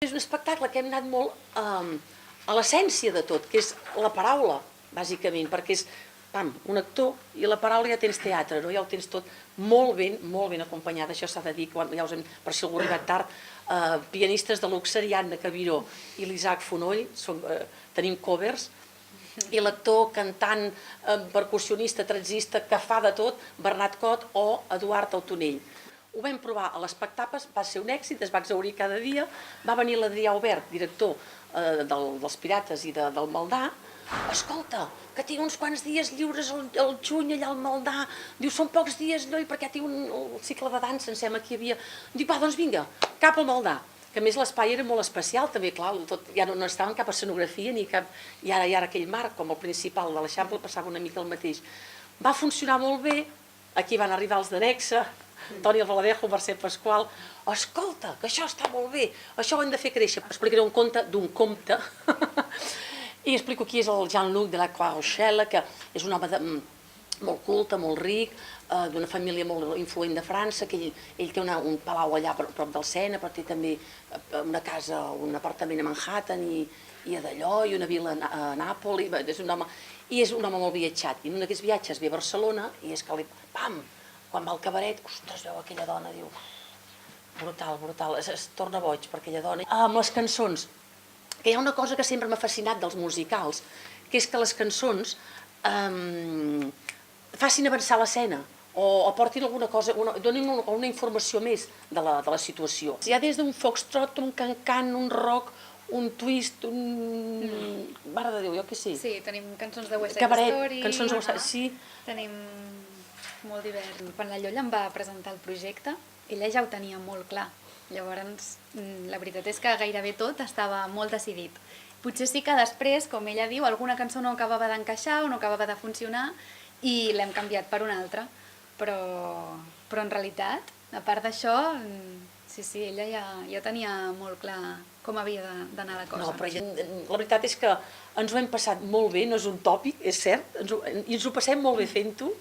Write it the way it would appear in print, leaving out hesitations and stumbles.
És un espectacle que hem anat molt a l'essència de tot, que és la paraula, bàsicament, perquè és un actor i la paraula ja tens teatre, no? Ja ho tens tot molt ben acompanyat, això s'ha de dir, ja us hem, per si algú ha arribat tard, pianistes de luxe, Anna Cabiró i l'Isaac Fonoll, tenim covers, i l'actor, cantant, percussionista, tretzista, que fa de tot, Bernat Cot o Eduard Autonell. Ho vam provar a l'espectacle, va ser un èxit, es va exhaurir cada dia, va venir l'Adrià Obert, director dels Pirates i del Maldà. Escolta, que tinc uns quants dies lliures al juny allà al Maldà. Diu, són pocs dies, noi, perquè tinc un cicle de dansa, em sembla que hi havia. Diu, va, doncs vinga, cap al Maldà. Que a més l'espai era molt especial, també, clar, ja no estaven cap escenografia ni cap... I ara aquell marc, com el principal de l'Eixample, passava una mica el mateix. Va funcionar molt bé, aquí van arribar els d'Anexa, Toni Albaladejo, Mercè Pasqual. Escolta, que això està molt bé, això ho hem de fer créixer. Explicaré un conte d'un comte i explico qui és el Jean-Luc de la Croix-Rochelle, que és un home molt culte, molt ric, d'una família molt influent de França, que ell té un palau allà a prop del Sena, però té també una casa, un apartament a Manhattan i a Dallò, i una vila a Nàpoli. És un home molt viatjat, i en un d'aquests viatges ve a Barcelona i és que pam! Quan va al cabaret, ostres, veu aquella dona, diu, brutal, brutal, es torna boig per aquella dona. Amb les cançons, que hi ha una cosa que sempre m'ha fascinat dels musicals, que és que les cançons facin avançar l'escena, o aportin alguna cosa, donin una informació més de la situació. Hi ha des d'un foxtrot, un cancan, un rock, un twist, un... Mare de Déu, jo què sé. Sí, tenim cançons de West Side Story. Cabaret, cançons de West Side, sí. Tenim molt divers. Quan la Llolla em va presentar el projecte, ella ja ho tenia molt clar. Llavors, la veritat és que gairebé tot estava molt decidit. Potser sí que després, com ella diu, alguna cançó no acabava d'encaixar o no acabava de funcionar i l'hem canviat per una altra. Però en realitat, a part d'això, sí, ella ja tenia molt clar com havia d'anar la cosa. No, però la veritat és que ens ho hem passat molt bé, no és un tòpic, és cert, i ens ho passem molt bé fent-ho.